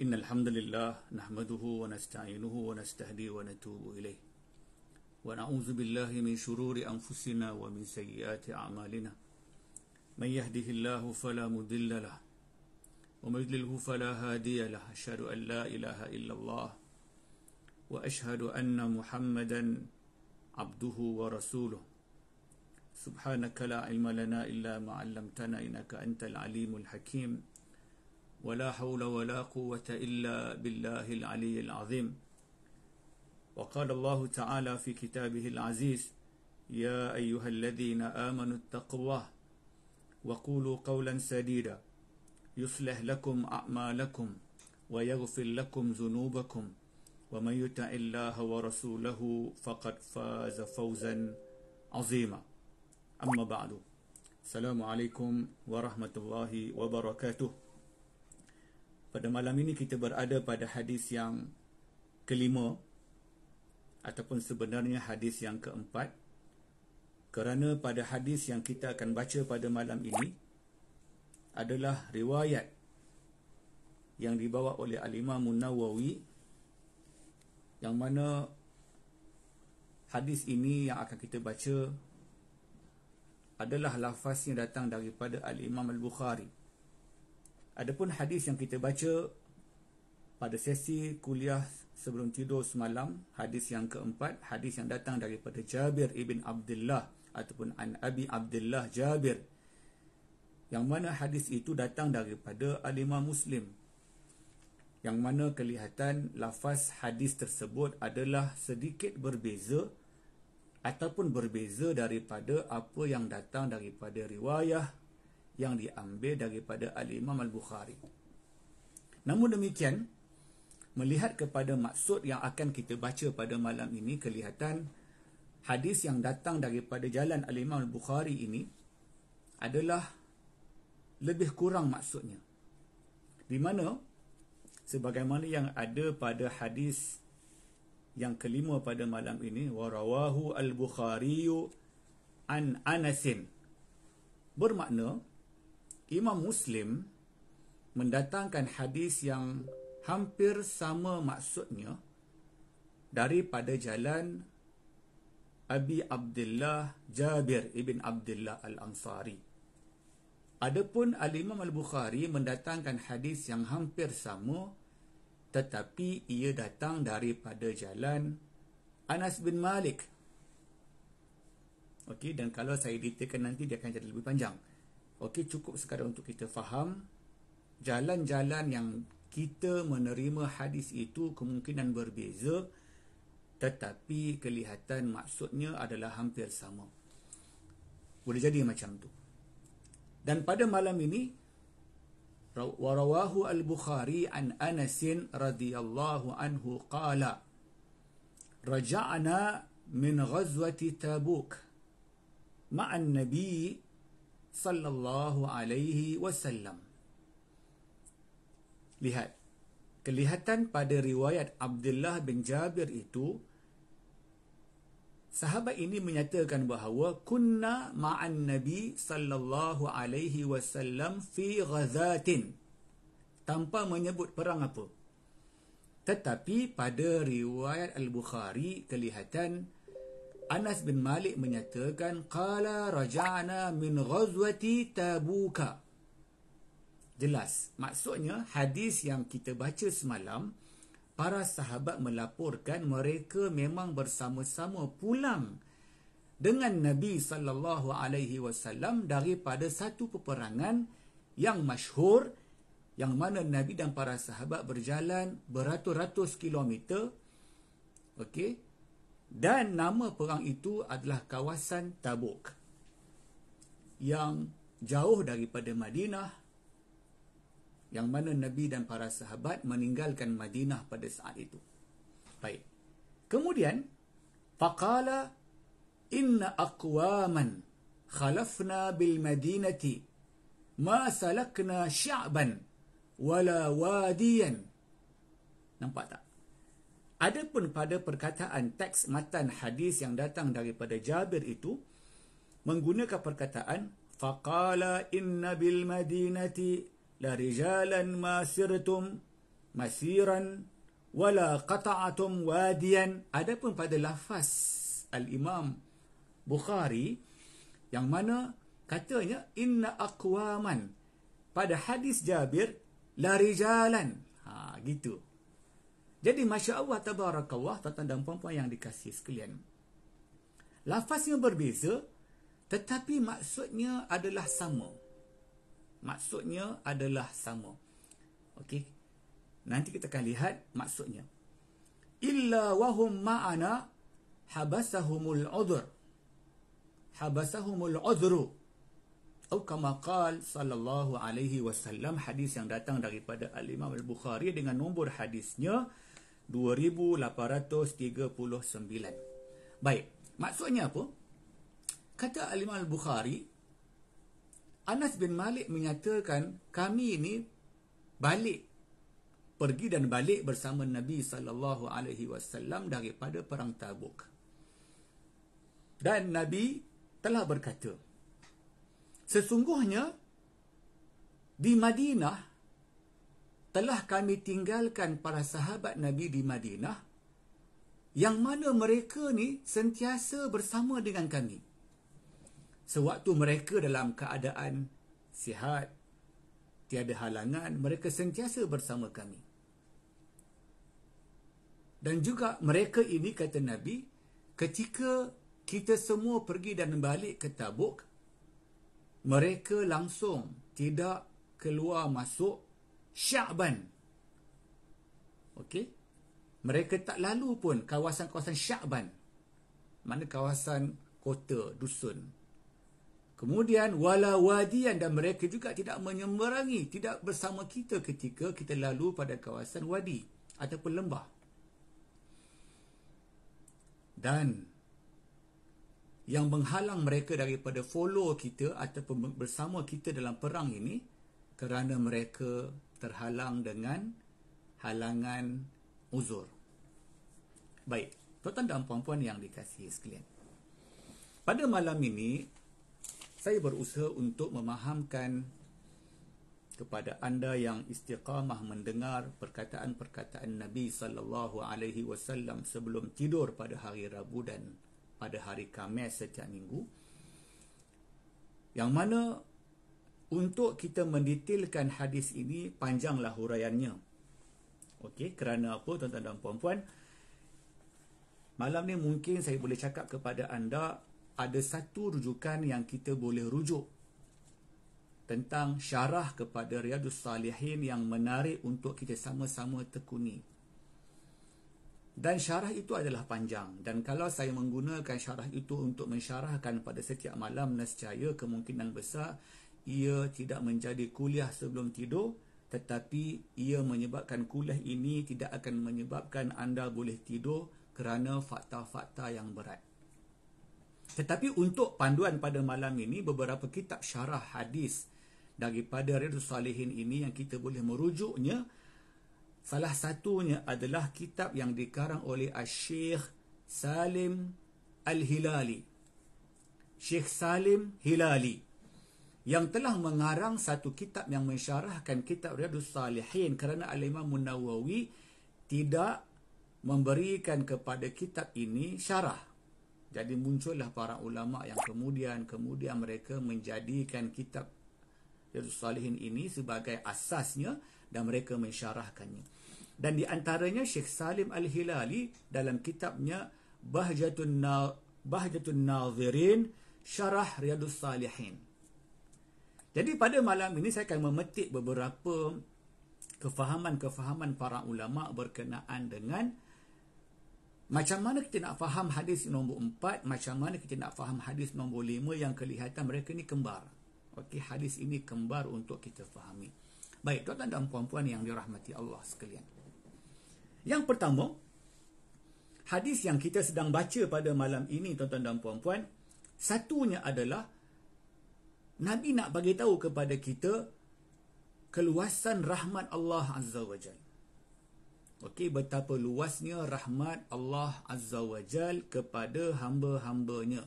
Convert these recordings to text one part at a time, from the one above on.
إن الحمد لله نحمده ونستعينه ونستهديه ونتوب إليه ونعوذ بالله من شرور أنفسنا ومن سيئات أعمالنا من يهده الله فلا مضل له ومن يضلله فلا هادي له أشهد أن لا إله إلا الله وأشهد أن محمدا عبده ورسوله سبحانك لا علم لنا إلا ما علمتنا إنك أنت العليم الحكيم ولا حول ولا قوة إلا بالله العلي العظيم وقال الله تعالى في كتابه العزيز يا أيها الذين آمنوا اتقوا الله وقولوا قولا سديدا يصلح لكم أعمالكم ويغفر لكم ذنوبكم ومن يطع الله ورسوله فقد فاز فوزا عظيما أما بعد السلام عليكم ورحمة الله وبركاته. Pada malam ini kita berada pada hadis yang kelima ataupun sebenarnya hadis yang keempat, kerana pada hadis yang kita akan baca pada malam ini adalah riwayat yang dibawa oleh Al-Imam An-Nawawi, yang mana hadis ini yang akan kita baca adalah lafaznya datang daripada Al-Imam Al-Bukhari. Adapun hadis yang kita baca pada sesi kuliah sebelum tidur semalam, hadis yang keempat, hadis yang datang daripada Jabir ibn Abdullah ataupun an Abi Abdullah Jabir, yang mana hadis itu datang daripada Al-Imam Muslim, yang mana kelihatan lafaz hadis tersebut adalah sedikit berbeza ataupun berbeza daripada apa yang datang daripada riwayah yang diambil daripada Al-Imam Al-Bukhari. Namun demikian, melihat kepada maksud yang akan kita baca pada malam ini, kelihatan hadis yang datang daripada jalan Al-Imam Al-Bukhari ini adalah lebih kurang maksudnya. Di mana sebagaimana yang ada pada hadis yang kelima pada malam ini, warawahu al-Bukhari an Anasin, bermakna Imam Muslim mendatangkan hadis yang hampir sama maksudnya daripada jalan Abi Abdullah Jabir ibn Abdullah Al-Ansari. Adapun Al-Imam Al-Bukhari mendatangkan hadis yang hampir sama, tetapi ia datang daripada jalan Anas bin Malik. Okey, dan kalau saya detailkan nanti dia akan jadi lebih panjang. Okey, cukup sekadar untuk kita faham jalan-jalan yang kita menerima hadis itu kemungkinan berbeza, tetapi kelihatan maksudnya adalah hampir sama. Boleh jadi macam tu. Dan pada malam ini, warawahu al-Bukhari an Anasin radhiyallahu anhu qala raja'na min ghazwati Tabuk ma'an nabi sallallahu alaihi wasallam. Lihat, kelihatan pada riwayat Abdullah bin Jabir itu, sahabat ini menyatakan bahawa kunna ma'an nabi sallallahu alaihi wasallam fi ghazatin, tanpa menyebut perang apa. Tetapi pada riwayat Al-Bukhari kelihatan Anas bin Malik menyatakan qala raja'na min ghazwati Tabuka. Jelas, maksudnya hadis yang kita baca semalam, para sahabat melaporkan mereka memang bersama-sama pulang dengan Nabi sallallahu alaihi wasallam daripada satu peperangan yang masyhur, yang mana Nabi dan para sahabat berjalan beratus-ratus kilometer. Okey, dan nama perang itu adalah kawasan Tabuk, yang jauh daripada Madinah, yang mana Nabi dan para sahabat meninggalkan Madinah pada saat itu. Baik. Kemudian, faqala inna aqwaman khalafna bil madinati ma salakna sya'ban wala wadiyan. Nampak tak? Adapun pada perkataan teks matan hadis yang datang daripada Jabir itu menggunakan perkataan faqala inna bil madinati la rijalan ma sirtum masiran wala qata'atum wadiyan. Adapun pada lafaz Al-Imam Bukhari yang mana katanya inna aqwaman, pada hadis Jabir la rijalan. Gitu. Jadi masya-Allah tabarakallah, tuan-tuan dan puan-puan yang dikasihi sekalian. Lafaznya berbeza tetapi maksudnya adalah sama. Maksudnya adalah sama. Okey. Nanti kita akan lihat maksudnya. Illa wahum ma'ana habasahumul udhr. Habasahumul udhru. Atau kama qala sallallahu alaihi wasallam, hadis yang datang daripada Al-Imam Al-Bukhari dengan nombor hadisnya 2839. Baik, maksudnya apa? Kata Al-Imam Al-Bukhari, Anas bin Malik menyatakan kami ini pergi dan balik bersama Nabi sallallahu alaihi wasallam daripada perang Tabuk. Dan Nabi telah berkata, sesungguhnya di Madinah telah kami tinggalkan para sahabat Nabi di Madinah yang mana mereka ni sentiasa bersama dengan kami. Sewaktu mereka dalam keadaan sihat, tiada halangan, mereka sentiasa bersama kami. Dan juga mereka ini, kata Nabi, ketika kita semua pergi dan balik ke Tabuk, mereka langsung tidak keluar masuk Sya'ban. Okey? Mereka tak lalu pun kawasan-kawasan Sya'ban. Mana kawasan kota, dusun. Kemudian wala wadiyan, dan mereka juga tidak menyeberangi, tidak bersama kita ketika kita lalu pada kawasan wadi ataupun lembah. Dan yang menghalang mereka daripada follow kita ataupun bersama kita dalam perang ini kerana mereka terhalang dengan halangan uzur. Baik, tuan-tuan dan puan-puan yang dikasihi sekalian. Pada malam ini saya berusaha untuk memahamkan kepada anda yang istiqamah mendengar perkataan-perkataan Nabi sallallahu alaihi wasallam sebelum tidur pada hari Rabu dan pada hari Khamis setiap minggu, yang mana untuk kita mendetailkan hadis ini panjanglah huraiannya. Okey, kerana apa tuan-tuan dan puan-puan? Malam ni mungkin saya boleh cakap kepada anda ada satu rujukan yang kita boleh rujuk tentang syarah kepada Riyadhus Salihin yang menarik untuk kita sama-sama tekuni. Dan syarah itu adalah panjang, dan kalau saya menggunakan syarah itu untuk mensyarahkan pada setiap malam, nescaya kemungkinan besar ia tidak menjadi kuliah sebelum tidur, tetapi ia menyebabkan kuliah ini tidak akan menyebabkan anda boleh tidur kerana fakta-fakta yang berat. Tetapi untuk panduan pada malam ini, beberapa kitab syarah hadis daripada Riyadhus Salihin ini yang kita boleh merujuknya. Salah satunya adalah kitab yang dikarang oleh Syekh Salim Al-Hilali. Syekh Salim Hilali yang telah mengarang satu kitab yang mensyarahkan kitab Riyadhus Salihin, kerana Al-Imam Nawawi tidak memberikan kepada kitab ini syarah. Jadi muncullah para ulama yang kemudian mereka menjadikan kitab Riyadhus Salihin ini sebagai asasnya dan mereka mensyarahkannya. Dan di antaranya Syekh Salim Al-Hilali dalam kitabnya Bahjatun Nazirin Syarah Riyadhus Salihin. Jadi pada malam ini saya akan memetik beberapa kefahaman-kefahaman para ulama berkenaan dengan macam mana kita nak faham hadis nombor 4, macam mana kita nak faham hadis nombor 5 yang kelihatan mereka ni kembar. Okey, hadis ini kembar untuk kita fahami. Baik, tuan-tuan dan puan-puan yang dirahmati Allah sekalian. Yang pertama, hadis yang kita sedang baca pada malam ini, tuan-tuan dan puan-puan, satunya adalah Nabi nak bagi tahu kepada kita keluasan rahmat Allah Azza wa Jal. Okey, betapa luasnya rahmat Allah Azza wa Jal kepada hamba-hambanya.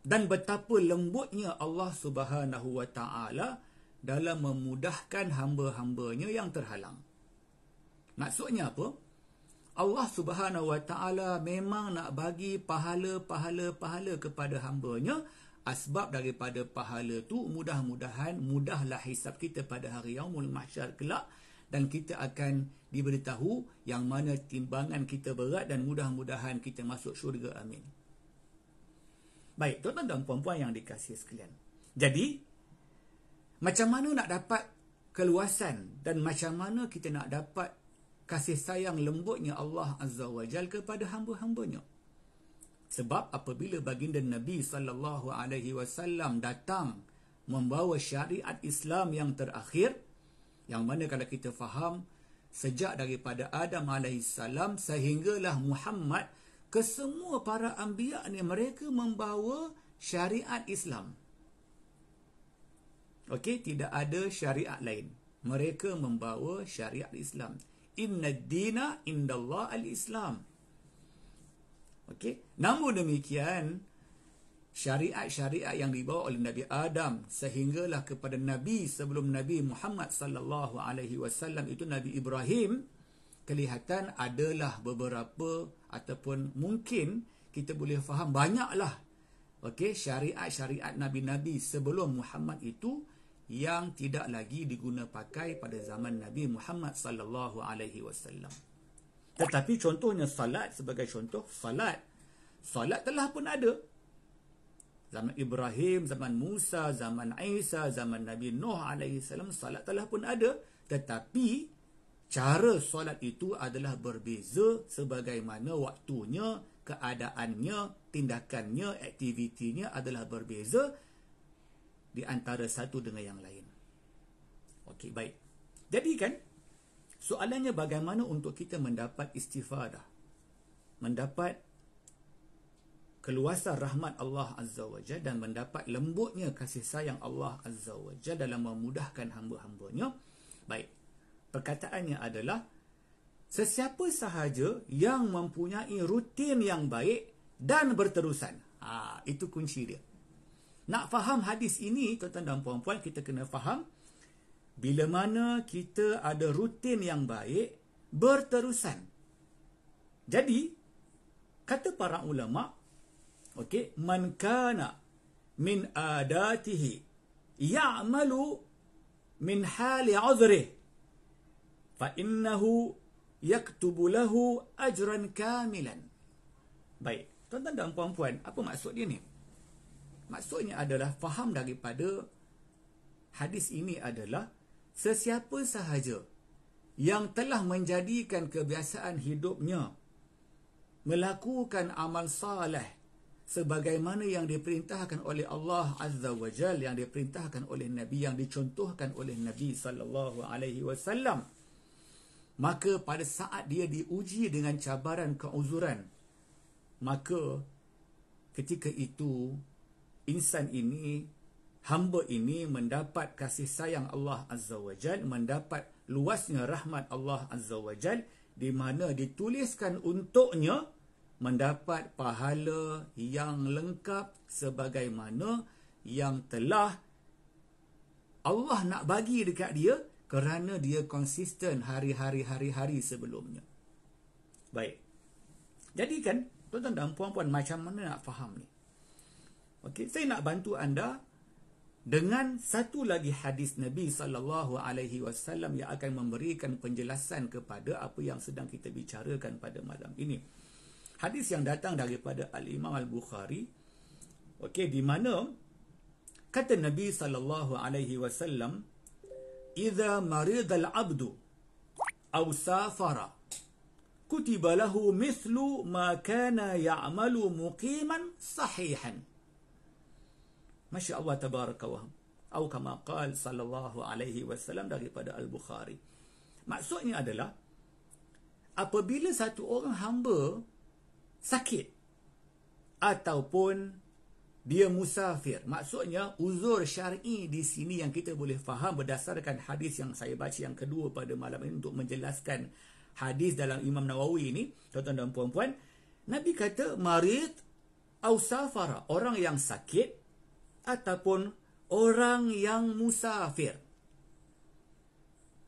Dan betapa lembutnya Allah Subhanahu wa Ta'ala dalam memudahkan hamba-hambanya yang terhalang. Maksudnya apa? Allah Subhanahu Wa Taala memang nak bagi pahala kepada hamba-Nya. Asbab daripada pahala tu mudah-mudahan mudahlah hisab kita pada hari Yaumul Mahsyar kelak, dan kita akan diberitahu yang mana timbangan kita berat, dan mudah-mudahan kita masuk syurga. Amin. Baik, tuan-tuan dan puan-puan yang dikasihi sekalian. Jadi, macam mana nak dapat keluasan dan macam mana kita nak dapat kasih sayang lembutnya Allah Azza wa Jal kepada hamba-hambanya? Sebab apabila baginda Nabi SAW datang membawa syariat Islam yang terakhir, yang mana kalau kita faham, sejak daripada Adam AS sehinggalah Muhammad, kesemua para anbiya ni mereka membawa syariat Islam. Okey, tidak ada syariat lain. Mereka membawa syariat Islam. Inna ad-dina indallah al-Islam. Okey, namun demikian syariat-syariat yang dibawa oleh Nabi Adam sehinggalah kepada Nabi sebelum Nabi Muhammad sallallahu alaihi wasallam, itu Nabi Ibrahim, kelihatan adalah beberapa ataupun mungkin kita boleh faham banyaklah okey syariat-syariat nabi-nabi sebelum Muhammad itu yang tidak lagi diguna pakai pada zaman Nabi Muhammad sallallahu alaihi wasallam. Tetapi contohnya salat sebagai contoh, salat telah pun ada. Zaman Ibrahim, zaman Musa, zaman Isa, zaman Nabi Nuh alaihi salam, salat telah pun ada. Tetapi cara solat itu adalah berbeza sebagaimana waktunya, keadaannya, tindakannya, aktivitinya adalah berbeza di antara satu dengan yang lain. Okey, baik. Jadi kan, soalannya bagaimana untuk kita mendapat istifadah, mendapat keluasan rahmat Allah Azza wa Jalla dan mendapat lembutnya kasih sayang Allah Azza wa Jalla dalam memudahkan hamba-hambanya. Baik. Perkataannya adalah sesiapa sahaja yang mempunyai rutin yang baik dan berterusan. Itu kunci dia. Nak faham hadis ini, tuan-tuan dan puan-puan, kita kena faham bila mana kita ada rutin yang baik berterusan. Jadi, kata para ulama, okey, man kana min adatihi ya'malu min hali 'udhrihi fa innahu yaktubu lahu ajran kamilan. Baik, tuan-tuan dan puan-puan, apa maksud dia ni? Maksudnya adalah faham daripada hadis ini adalah sesiapa sahaja yang telah menjadikan kebiasaan hidupnya melakukan amal saleh sebagaimana yang diperintahkan oleh Allah Azza wa Jalla, yang diperintahkan oleh Nabi, yang dicontohkan oleh Nabi sallallahu alaihi wasallam, maka pada saat dia diuji dengan cabaran keuzuran, maka ketika itu insan ini, hamba ini mendapat kasih sayang Allah Azza wa Jalla, mendapat luasnya rahmat Allah Azza wa Jalla, di mana dituliskan untuknya mendapat pahala yang lengkap sebagaimana yang telah Allah nak bagi dekat dia kerana dia konsisten hari-hari sebelumnya. Baik. Jadi kan, tuan-tuan dan puan-puan, macam mana nak faham ni? Okey, saya nak bantu anda dengan satu lagi hadis Nabi sallallahu alaihi wasallam yang akan memberikan penjelasan kepada apa yang sedang kita bicarakan pada malam ini. Hadis yang datang daripada Al-Imam Al-Bukhari, okey, di mana kata Nabi sallallahu alaihi wasallam, "Idza marida al-'abdu aw safara kutiba lahu mithlu ma kana ya'malu muqiman sahihan." Masya Allah tabaraka wa atau kama qala sallallahu alaihi wasallam daripada Al-Bukhari. Maksudnya adalah apabila satu orang hamba sakit ataupun dia musafir, maksudnya uzur syar'i di sini yang kita boleh faham berdasarkan hadis yang saya baca yang kedua pada malam ini untuk menjelaskan hadis dalam Imam Nawawi ini, tuan-tuan dan puan-puan, Nabi kata marid au safara, orang yang sakit ataupun orang yang musafir.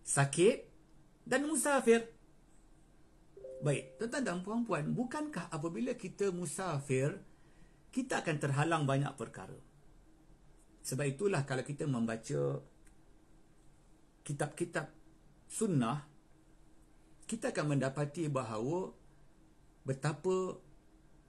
Sakit dan musafir. Baik, tuan-tuan dan puan-puan, bukankah apabila kita musafir, kita akan terhalang banyak perkara? Sebab itulah kalau kita membaca kitab-kitab sunnah, kita akan mendapati bahawa betapa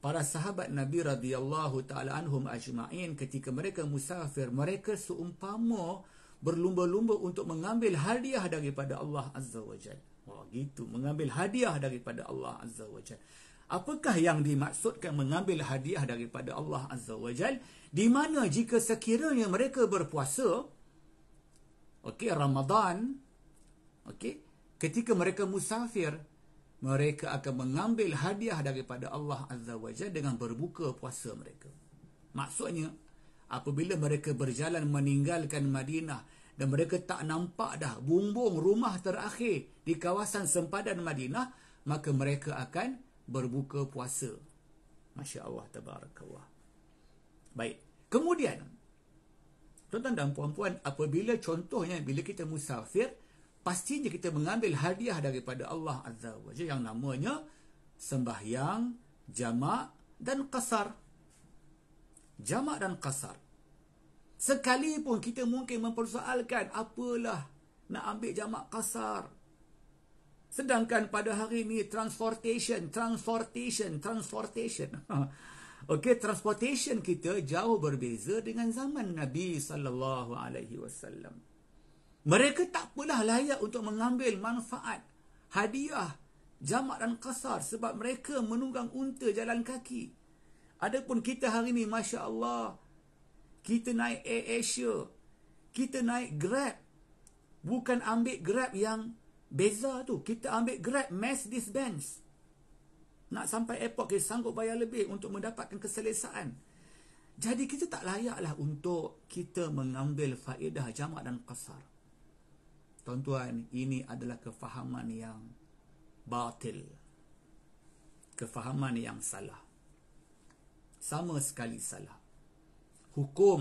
para sahabat Nabi radhiyallahu ta'ala anhum ajma'in ketika mereka musafir, mereka seumpama berlumba-lumba untuk mengambil hadiah daripada Allah Azza wa Jal. Wah, gitu, mengambil hadiah daripada Allah Azza wa Jal. Apakah yang dimaksudkan mengambil hadiah daripada Allah Azza wa Jal? Di mana jika sekiranya mereka berpuasa, Ramadan, ketika mereka musafir, mereka akan mengambil hadiah daripada Allah Azza wa Jal dengan berbuka puasa mereka. Maksudnya, apabila mereka berjalan meninggalkan Madinah dan mereka tak nampak dah bumbung rumah terakhir di kawasan sempadan Madinah, maka mereka akan berbuka puasa. Masya Allah, tabarakallah. Baik. Kemudian, tuan-tuan dan puan-puan, apabila contohnya bila kita musafir, pastinya kita mengambil hadiah daripada Allah Azza wa Jalla yang namanya sembahyang, jamak dan qasar. Jamak dan qasar. Sekalipun kita mungkin mempersoalkan, apalah nak ambil jamak qasar. Sedangkan pada hari ini transportation. Transportation kita jauh berbeza dengan zaman Nabi sallallahu alaihi wasallam. Mereka tak pula layak untuk mengambil manfaat hadiah jamak dan qasar sebab mereka menunggang unta jalan kaki. Adapun kita hari ini, Masya Allah, kita naik Air Asia, kita naik Grab. Bukan ambil Grab yang beza tu, kita ambil Grab Mercedes-Benz. Nak sampai airport kita sanggup bayar lebih untuk mendapatkan keselesaan. Jadi kita tak layaklah untuk kita mengambil faedah jamak dan qasar. Tuan-tuan, ini adalah kefahaman yang batil. Kefahaman yang salah. Sama sekali salah. Hukum,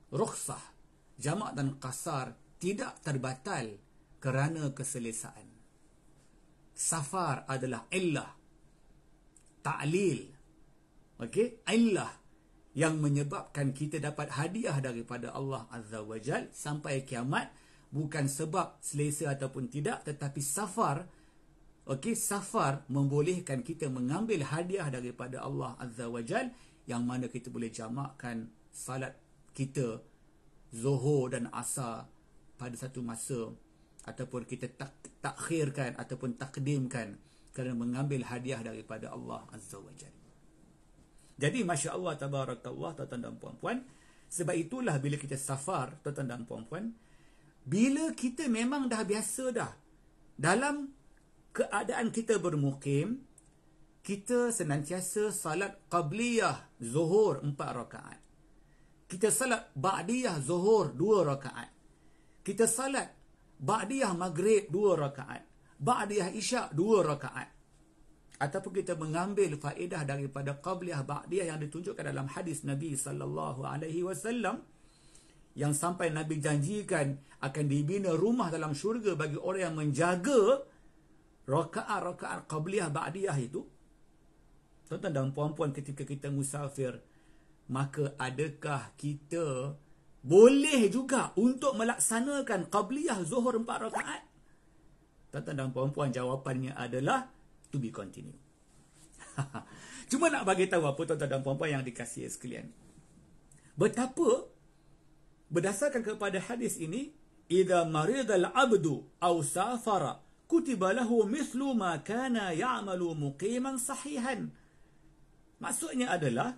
rukhsah, jamak dan qasar tidak terbatal kerana keselesaan. Safar adalah illah, ta'lil, illah yang menyebabkan kita dapat hadiah daripada Allah Azza wa Jal sampai kiamat, bukan sebab selesa ataupun tidak, tetapi safar, safar membolehkan kita mengambil hadiah daripada Allah Azza wa Jal, yang mana kita boleh jamakkan salat kita Zuhur dan Asar pada satu masa, ataupun kita takhirkan ataupun takdimkan kerana mengambil hadiah daripada Allah Azza wa Jalla. Jadi Masya Allah, tabarakallah, tuan-tuan dan puan-puan, sebab itulah bila kita safar, tuan-tuan dan puan-puan, bila kita memang dah biasa dah dalam keadaan kita bermukim, kita senantiasa salat qabliyah Zuhur 4 rakaat. Kita salat ba'diyah Zuhur 2 rakaat. Kita salat ba'diyah Maghrib 2 rakaat. Ba'diyah Isyak 2 rakaat. Ataupun kita mengambil faedah daripada qabliyah ba'diyah yang ditunjukkan dalam hadis Nabi sallallahu alaihi wasallam, yang sampai Nabi janjikan akan dibina rumah dalam syurga bagi orang yang menjaga rakaat-rakaat qabliyah ba'diyah itu. Tuan-tuan dan puan-puan, ketika kita musafir, maka adakah kita boleh juga untuk melaksanakan qabliyah Zuhur 4 rakaat? Tuan-tuan dan puan-puan, jawapannya adalah to be continue. Cuma nak bagi tahu apa, tuan-tuan dan puan-puan yang dikasihi sekalian, betapa berdasarkan kepada hadis ini, idza maridal abdu aw safara kutiba lahu mithlu ma kana ya'malu muqiman sahihan. Maksudnya adalah,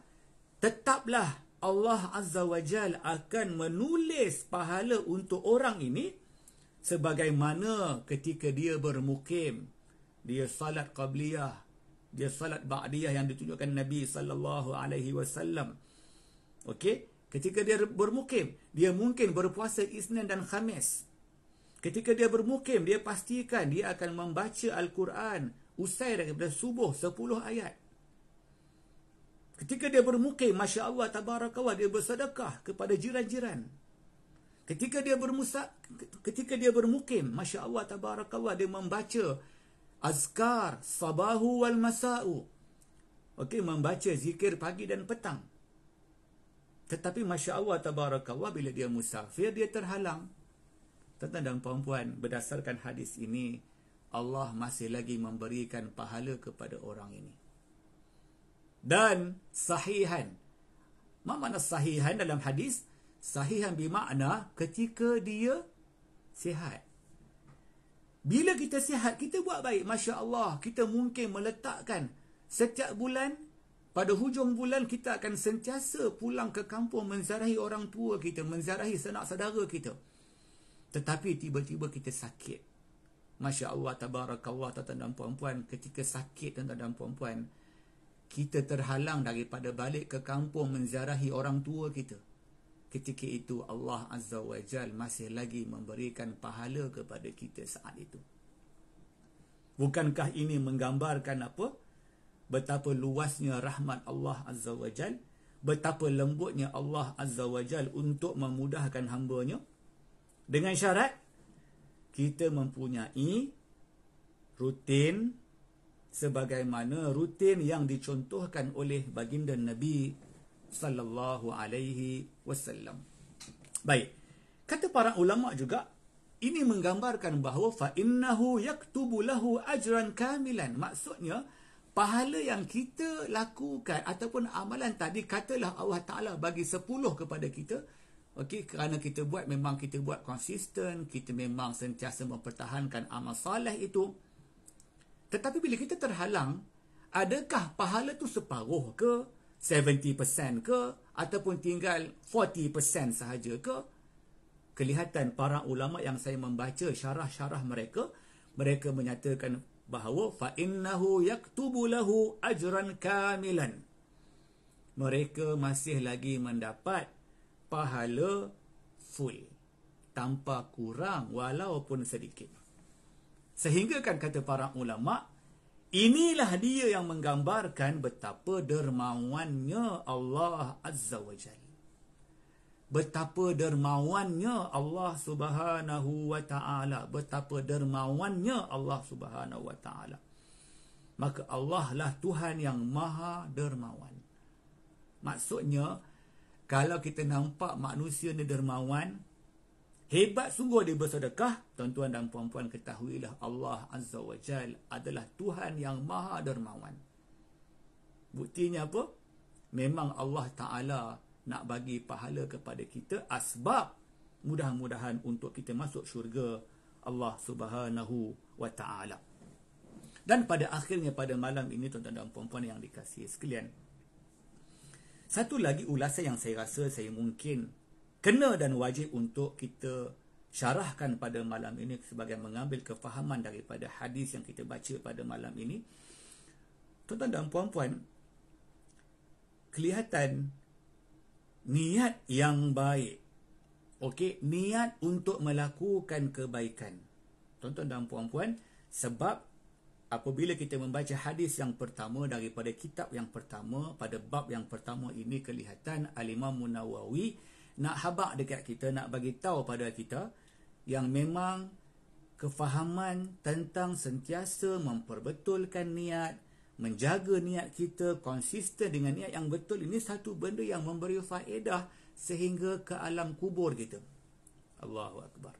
tetaplah Allah Azza wa Jal akan menulis pahala untuk orang ini sebagaimana ketika dia bermukim, dia salat qabliyah, dia salat ba'diyah yang ditunjukkan Nabi sallallahu alaihi wasallam. Ketika dia bermukim, dia mungkin berpuasa Isnin dan Khamis. Ketika dia bermukim, dia pastikan dia akan membaca Al-Quran usai daripada subuh 10 ayat. Ketika dia bermukim, Masya Allah, tabarakallah, dia bersedekah kepada jiran-jiran. Ketika dia bermukim, Masya Allah, tabarakallah, dia membaca azkar sabahu wal masa'u. Okey, membaca zikir pagi dan petang. Tetapi Masya Allah tabarakallah, bila dia musafir, dia terhalang. Tuan-tuan dan puan-puan, berdasarkan hadis ini, Allah masih lagi memberikan pahala kepada orang ini. Dan sahihan. Apa makna sahihan dalam hadis? Sahihan bermakna ketika dia sihat. Bila kita sihat, kita buat baik. Masya Allah, kita mungkin meletakkan setiap bulan, pada hujung bulan kita akan sentiasa pulang ke kampung menziarahi orang tua kita, menziarahi sanak saudara kita. Tetapi tiba-tiba kita sakit. Masya Allah tabarakallah, tuan-tuan dan puan-puan, ketika sakit tuan-tuan dan puan-puan, kita terhalang daripada balik ke kampung menziarahi orang tua kita. Ketika itu Allah Azza wa Jal masih lagi memberikan pahala kepada kita saat itu. Bukankah ini menggambarkan apa? Betapa luasnya rahmat Allah Azza wa Jal, betapa lembutnya Allah Azza wa Jal untuk memudahkan hamba-Nya, dengan syarat kita mempunyai rutin sebagaimana rutin yang dicontohkan oleh baginda Nabi sallallahu alaihi wasallam. Baik, kata para ulama juga, ini menggambarkan bahawa fa innahu yaktubu lahu ajran kamilan. Maksudnya pahala yang kita lakukan ataupun amalan tadi, katalah Allah Taala bagi 10 kepada kita, okey, kerana kita buat, memang kita buat konsisten, kita memang sentiasa mempertahankan amal soleh itu. Tetapi bila kita terhalang, adakah pahala tu separuh ke, 70% ke, ataupun tinggal 40% sahaja ke? Kelihatan para ulama yang saya membaca syarah-syarah mereka, mereka menyatakan bahawa fa innahu yaktubu lahu ajran kamilan. Mereka masih lagi mendapat pahala full, tanpa kurang walaupun sedikit. Sehingga kan kata para ulama, inilah dia yang menggambarkan betapa dermawannya Allah Azza wa Jalla. Betapa dermawannya Allah Subhanahu wa Ta'ala. Betapa dermawannya Allah Subhanahu wa Ta'ala. Maka Allah lah Tuhan yang maha dermawan. Maksudnya, kalau kita nampak manusia ni dermawan, hebat sungguh dia bersedekah, tuan-tuan dan puan-puan ketahuilah Allah Azza wa Jal adalah Tuhan yang maha dermawan. Buktinya apa? Memang Allah Ta'ala nak bagi pahala kepada kita, asbab mudah-mudahan untuk kita masuk syurga Allah Subhanahu wa Ta'ala. Dan pada akhirnya pada malam ini, tuan-tuan dan puan-puan yang dikasihi sekalian, satu lagi ulasan yang saya rasa saya mungkin kena dan wajib untuk kita syarahkan pada malam ini sebagai mengambil kefahaman daripada hadis yang kita baca pada malam ini. Tuan-tuan dan puan-puan, kelihatan niat yang baik. Okey, niat untuk melakukan kebaikan. Tuan-tuan dan puan-puan, sebab apabila kita membaca hadis yang pertama daripada kitab yang pertama, pada bab yang pertama ini, kelihatan Al-Imam Nawawi nak habaq dekat kita, nak bagi tahu pada kita yang memang kefahaman tentang sentiasa memperbetulkan niat, menjaga niat kita, konsisten dengan niat yang betul, ini satu benda yang memberi faedah sehingga ke alam kubur kita. Allahu Akbar.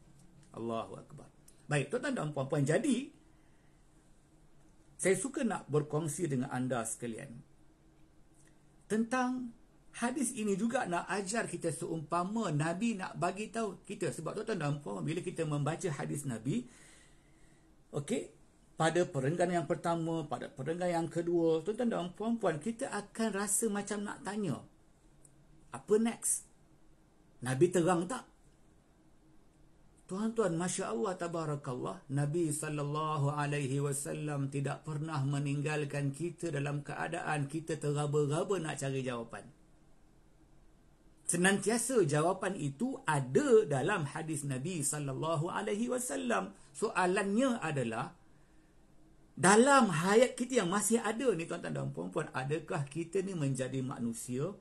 Allahu Akbar. Baik, tuan-tuan dan puan-puan, jadi saya suka nak berkongsi dengan anda sekalian tentang hadis ini, juga nak ajar kita seumpama Nabi nak bagi tahu kita. Sebab tuan-tuan dan puan, bila kita membaca hadis Nabi, okey, pada perenggan yang pertama, pada perenggan yang kedua, tuan-tuan dan puan-puan, kita akan rasa macam nak tanya, apa next? Nabi terang tak? Tuan-tuan, Masya Allah tabarakallah, Nabi SAW tidak pernah meninggalkan kita dalam keadaan kita teraba-raba nak cari jawapan. Senantiasa jawapan itu ada dalam hadis Nabi SAW. Soalannya adalah, dalam hayat kita yang masih ada ni, tuan-tuan dan puan-puan, adakah kita ni menjadi manusia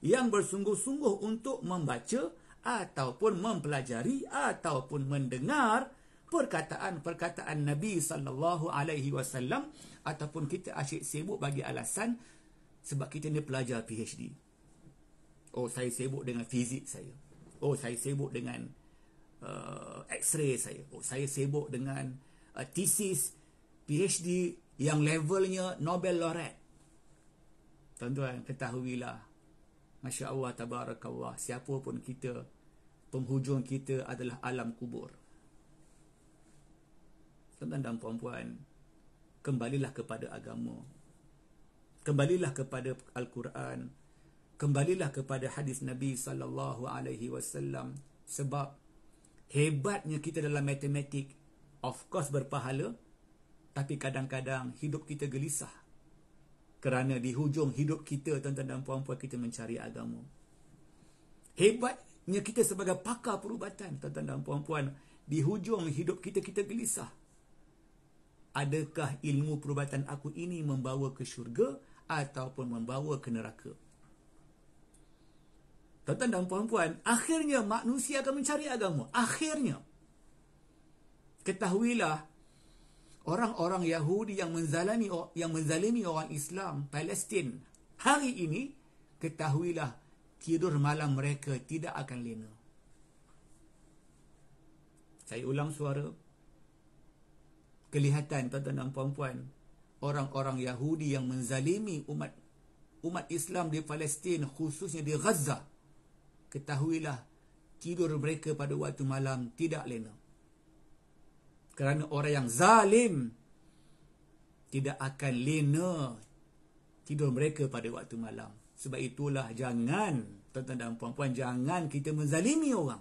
yang bersungguh-sungguh untuk membaca ataupun mempelajari ataupun mendengar perkataan Nabi SAW, ataupun kita asyik sibuk bagi alasan sebab kita ni pelajar PhD. Oh, saya sibuk dengan fizik saya. Oh, saya sibuk dengan X-ray saya. Oh, saya sibuk dengan tesis PhD yang levelnya Nobel laureate. Tuan-tuan, ketahuilah, Masya Allah, Tabarakallah, siapa pun kita, penghujung kita adalah alam kubur. Tuan-tuan dan puan-puan, kembalilah kepada agama. Kembalilah kepada Al-Quran. Kembalilah kepada hadis Nabi SAW. Sebab hebatnya kita dalam matematik, of course berpahala, tapi kadang-kadang hidup kita gelisah. Kerana di hujung hidup kita, tuan-tuan dan puan-puan, kita mencari agama. Hebatnya kita sebagai pakar perubatan, tuan-tuan dan puan-puan, di hujung hidup kita, kita gelisah. Adakah ilmu perubatan aku ini membawa ke syurga ataupun membawa ke neraka? Tuan-tuan dan puan-puan, akhirnya manusia akan mencari agama. Akhirnya. Ketahuilah, orang-orang Yahudi yang menzalimi orang Islam Palestin hari ini, ketahuilah, tidur malam mereka tidak akan lena. Saya ulang suara. Kelihatan, tuan-tuan dan puan-puan, orang-orang Yahudi yang menzalimi umat Islam di Palestin, khususnya di Gaza, ketahuilah, tidur mereka pada waktu malam tidak lena. Kerana orang yang zalim tidak akan lena tidur mereka pada waktu malam. Sebab itulah, jangan, tuan-tuan dan puan-puan, jangan kita menzalimi orang.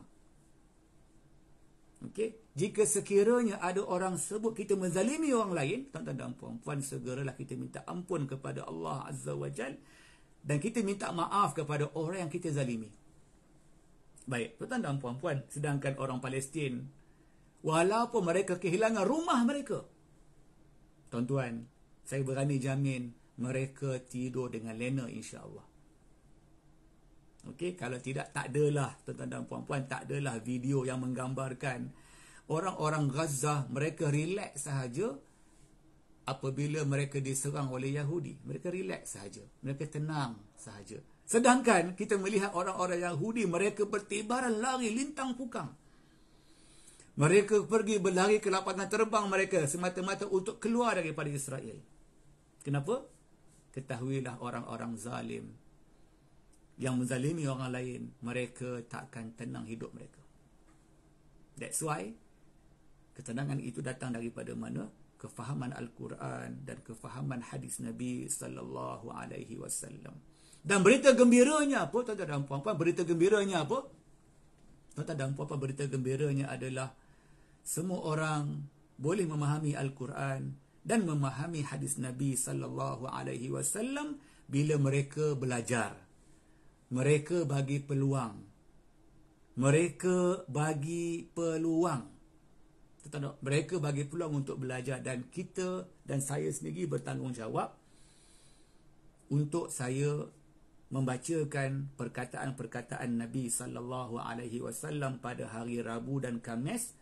Okey, jika sekiranya ada orang sebut kita menzalimi orang lain, tuan-tuan dan puan-puan, segeralah kita minta ampun kepada Allah Azza wa Jal, dan kita minta maaf kepada orang yang kita zalimi. Baik, tuan-tuan dan puan-puan, sedangkan orang Palestin, walaupun mereka kehilangan rumah mereka, tuan-tuan, saya berani jamin mereka tidur dengan lena, insya-Allah. Okey, kalau tidak, tak adalah, tuan-tuan dan puan-puan, tak adalah video yang menggambarkan orang-orang Gaza, mereka relax sahaja apabila mereka diserang oleh Yahudi. Mereka relax sahaja, mereka tenang sahaja. Sedangkan kita melihat orang-orang Yahudi, mereka bertibaran lari lintang pukang. Mereka pergi berlari ke lapangan terbang mereka semata-mata untuk keluar daripada Israel. Kenapa? Ketahuilah, orang-orang zalim yang menzalimi orang lain, mereka takkan tenang hidup mereka. That's why ketenangan itu datang daripada mana? Kefahaman Al-Quran dan kefahaman hadis Nabi sallallahu alaihi wasallam. Dan berita gembiranya apa, tuan-tuan dan puan-puan? Berita gembiranya apa? Tuan-tuan dan puan-puan, berita gembiranya adalah semua orang boleh memahami Al-Quran dan memahami hadis Nabi sallallahu alaihi wasallam bila mereka belajar. Mereka bagi peluang. Mereka bagi peluang. Mereka bagi peluang untuk belajar, dan kita dan saya sendiri bertanggungjawab untuk saya membacakan perkataan-perkataan Nabi sallallahu alaihi wasallam pada hari Rabu dan Khamis,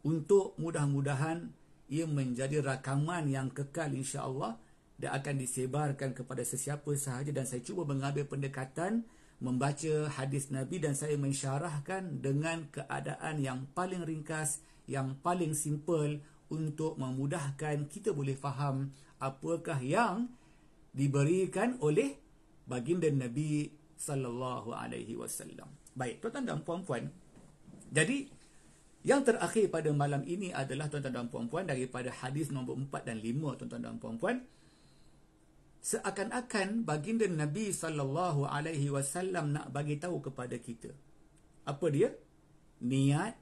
untuk mudah-mudahan ia menjadi rakaman yang kekal, insya-Allah, dan akan disebarkan kepada sesiapa sahaja. Dan saya cuba mengambil pendekatan membaca hadis Nabi, dan saya mensyarahkan dengan keadaan yang paling ringkas, yang paling simple, untuk memudahkan kita boleh faham apakah yang diberikan oleh baginda Nabi sallallahu alaihi wasallam. Baik, tuan-tuan dan puan-puan, jadi yang terakhir pada malam ini adalah, tuan-tuan dan puan-puan, daripada hadis nombor 4 dan 5, tuan-tuan dan puan-puan, seakan-akan baginda Nabi sallallahu alaihi wasallam nak bagi tahu kepada kita. Apa dia? Niat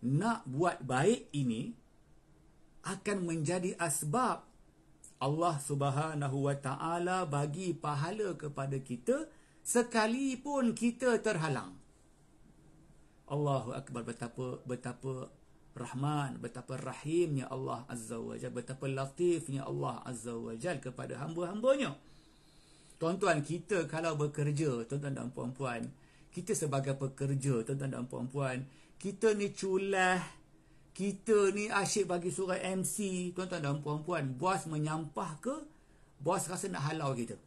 nak buat baik ini akan menjadi asbab Allah Subhanahu wa taala bagi pahala kepada kita sekalipun kita terhalang. Allahu akbar, betapa Rahman, betapa Rahimnya Allah Azza wa Jal, betapa Latifnya Allah Azza wa Jal kepada hamba-hambanya. Tuan-tuan, kita kalau bekerja, tuan-tuan dan puan-puan, kita sebagai pekerja, tuan-tuan dan puan-puan, kita ni culah, Kita ni asyik bagi surat MC, tuan-tuan dan puan-puan. Bos menyampah ke, bos rasa nak halau kita.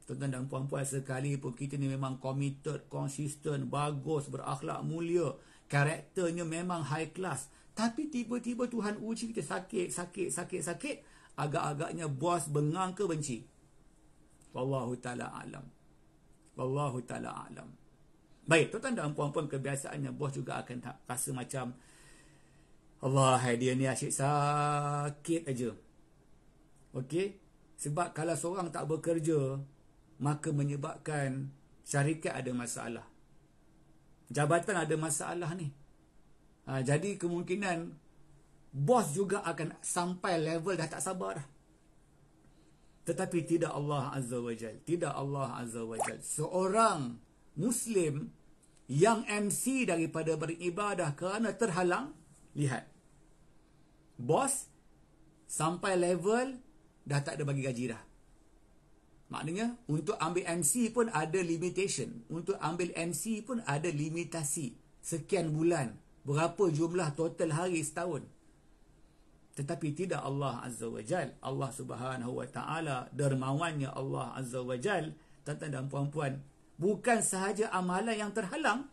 Tuan-tuan dan puan-puan, sekali pun kita ni memang committed, konsisten, bagus, berakhlak mulia, karakternya memang high class, tapi tiba-tiba Tuhan uji kita sakit, agak-agaknya bos bengang ke benci. Wallahu ta'ala alam. Wallahu ta'ala alam. Baik, tuan-tuan dan puan-puan, kebiasaannya bos juga akan rasa macam Allah, dia ni asyik sakit aja. Okey? Sebab kalau seorang tak bekerja, maka menyebabkan syarikat ada masalah. Jabatan ada masalah ni. Jadi kemungkinan bos juga akan sampai level dah tak sabar dah. Tetapi tidak Allah Azza wa Jal. Tidak Allah Azza wa Jal. Seorang Muslim yang MC daripada beribadah kerana terhalang, lihat. Bos sampai level dah tak ada bagi gaji dah. Maknanya untuk ambil MC pun ada limitation. Untuk ambil MC pun ada limitasi. Sekian bulan. Berapa jumlah total hari setahun. Tetapi tidak Allah Azza wa Jal. Allah Subhanahu wa ta'ala, dermawannya Allah Azza wa Jal, tuan-tuan dan puan-puan, bukan sahaja amalan yang terhalang,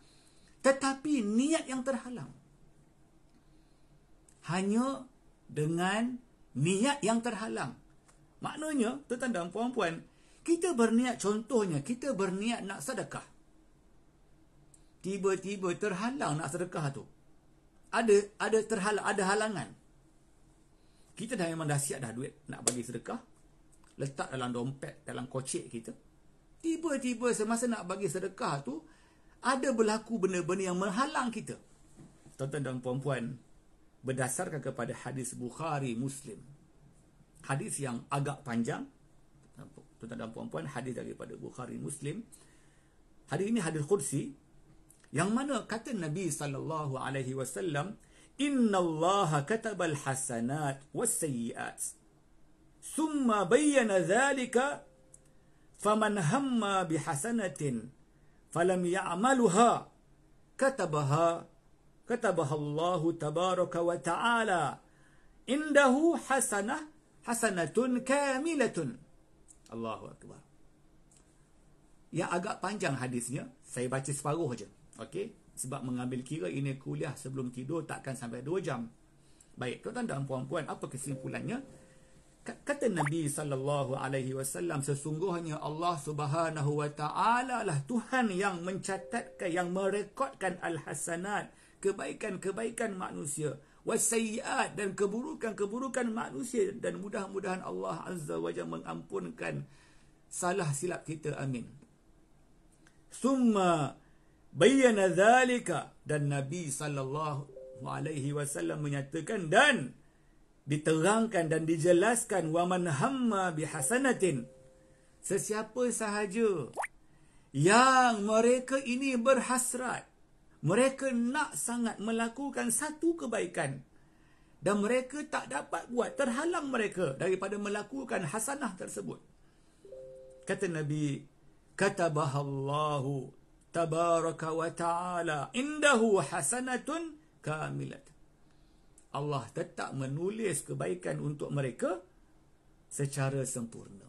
tetapi niat yang terhalang. Hanya dengan niat yang terhalang. Maknanya, tuan-tuan dan puan-puan, kita berniat, contohnya, kita berniat nak sedekah. Tiba-tiba terhalang nak sedekah tu. Ada terhalang, ada halangan. Kita dah memang dah siap dah duit nak bagi sedekah. Letak dalam dompet, dalam kocek kita. Tiba-tiba semasa nak bagi sedekah tu, ada berlaku benda-benda yang menghalang kita. Tuan-tuan dan puan-puan, berdasarkan kepada hadis Bukhari Muslim. Hadis yang agak panjang. Tuan-tuan dan puan-puan, hadis daripada Bukhari Muslim. Hadis ini hadis qudsi, yang mana kata Nabi SAW, Inna Allah katabal hasanat was sayyiat. Summa bayyana dhalika, faman hamma bihasanatin falam ya'maluha katabaha Allah tabaraka wa ta'ala indahu hasanatun kamilatun. Allahu Akbar. Yang agak panjang hadisnya, saya baca separuh je. Okey? Sebab mengambil kira ini kuliah sebelum tidur takkan sampai 2 jam. Baik, tuan-tuan dan puan-puan, apa kesimpulannya? Kata Nabi SAW, sesungguhnya Allah Subhanahu wa ta'ala lah Tuhan yang mencatatkan, yang merekodkan al-hasanat, kebaikan-kebaikan manusia, wasayyiat, dan keburukan-keburukan manusia, dan mudah-mudahan Allah Azza wa Jalla mengampunkan salah silap kita, amin. Summa bayyana dhalika, dan Nabi SAW menyatakan dan diterangkan dan dijelaskan, waman hamma bihasanatin, sesiapa sahaja yang mereka ini berhasrat, mereka nak sangat melakukan satu kebaikan dan mereka tak dapat buat, terhalang mereka daripada melakukan hasanah tersebut. Kata Nabi, katabahallahu tabaraka wa ta'ala indahu hasanatun kamilat. Allah tetap menulis kebaikan untuk mereka secara sempurna.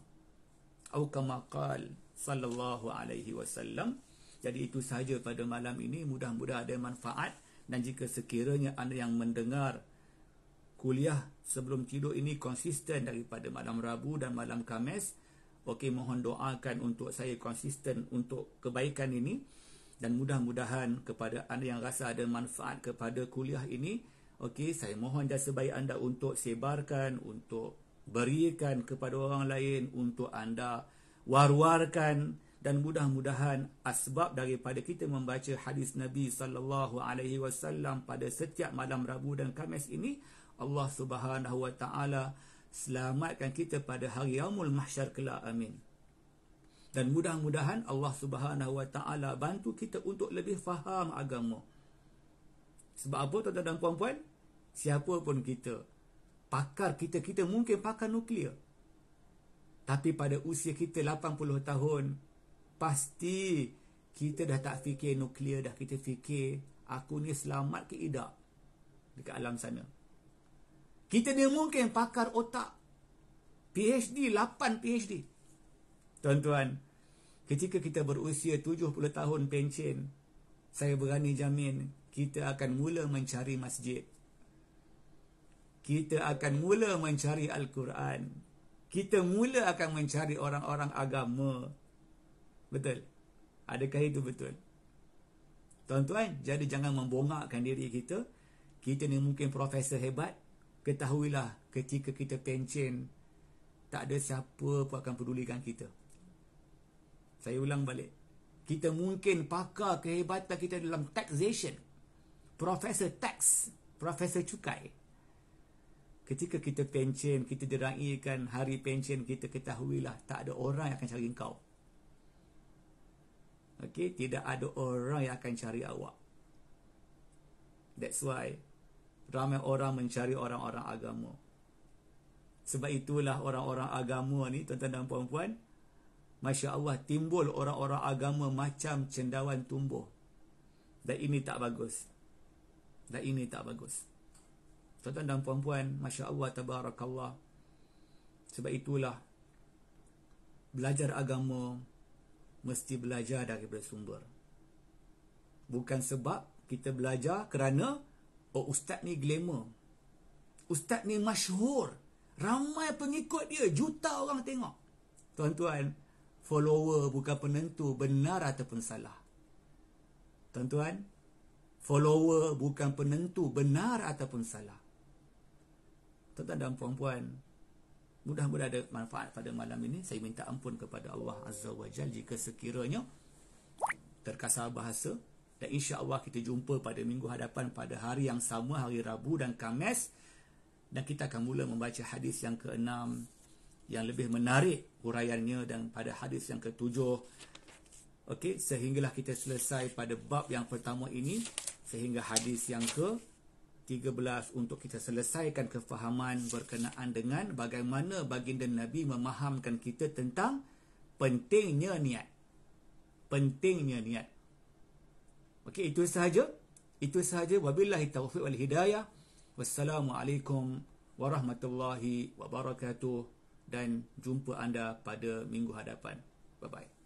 Atau kama qala sallallahu alaihi wasallam. Jadi itu sahaja pada malam ini, mudah-mudahan ada manfaat, dan jika sekiranya anda yang mendengar kuliah sebelum tidur ini konsisten daripada malam Rabu dan malam Khamis, okey, mohon doakan untuk saya konsisten untuk kebaikan ini, dan mudah-mudahan kepada anda yang rasa ada manfaat kepada kuliah ini, okey, saya mohon jasa baik anda untuk sebarkan, untuk berikan kepada orang lain, untuk anda war-warkan, dan mudah-mudahan asbab daripada kita membaca hadis Nabi SAW pada setiap malam Rabu dan Khamis ini, Allah Subhanahu wa ta'ala selamatkan kita pada hari Yaumul Mahsyar kelak, amin. Dan mudah-mudahan Allah Subhanahu wa ta'ala bantu kita untuk lebih faham agama. Sebab apa, tuan-tuan dan puan-puan? Siapa pun kita, pakar kita mungkin pakar nuklear, tapi pada usia kita 80 tahun, pasti kita dah tak fikir nuklear dah. Kita fikir, aku ni selamat ke tidak? dekat alam sana. Kita ni mungkin pakar otak, PhD, 8 PhD. Tuan-tuan, ketika kita berusia 70 tahun pencen, saya berani jamin kita akan mula mencari masjid. Kita akan mula mencari Al-Quran. Kita mula akan mencari orang-orang agama. Betul? Adakah itu betul? Tuan-tuan, jadi jangan membongakkan diri kita. Kita ni mungkin profesor hebat. Ketahuilah, ketika kita pencen, tak ada siapa pun akan pedulikan kita. Saya ulang balik. Kita mungkin pakar kehebatan kita dalam taxation. Profesor tax, profesor cukai. Ketika kita pencen, kita diraihkan hari pencen kita, ketahuilah, tak ada orang yang akan cari engkau. Okey, tidak ada orang yang akan cari awak. That's why ramai orang mencari orang-orang agama. Sebab itulah orang-orang agama ni, tuan-tuan dan puan-puan, Masya Allah, timbul orang-orang agama macam cendawan tumbuh. Dan ini tak bagus. Dan ini tak bagus. Tuan-tuan dan puan-puan, Masya Allah, tabarakallah. Sebab itulah, belajar agama mesti belajar daripada sumber. Bukan sebab kita belajar kerana ustaz ni glamour, ustaz ni masyhur, ramai pengikut dia, juta orang tengok. Tuan-tuan, follower bukan penentu benar ataupun salah. Tuan-tuan, follower bukan penentu benar ataupun salah. Tuan-tuan dan puan-puan, mudah-mudahan ada manfaat pada malam ini. Saya minta ampun kepada Allah Azza wa Jalla jika sekiranya terkasar bahasa. Dan insya-Allah kita jumpa pada minggu hadapan pada hari yang sama, hari Rabu dan Khamis. Dan kita akan mula membaca hadis yang ke-6 yang lebih menarik huraiannya, dan pada hadis yang ke-7. Okey, sehinggalah kita selesai pada bab yang pertama ini, sehingga hadis yang ke-13 untuk kita selesaikan kefahaman berkenaan dengan bagaimana baginda Nabi memahamkan kita tentang pentingnya niat. Pentingnya niat. Okey, itu sahaja. Itu sahaja. Wabillahi taufiq wal hidayah. Wassalamualaikum warahmatullahi wabarakatuh. Dan jumpa anda pada minggu hadapan. Bye-bye.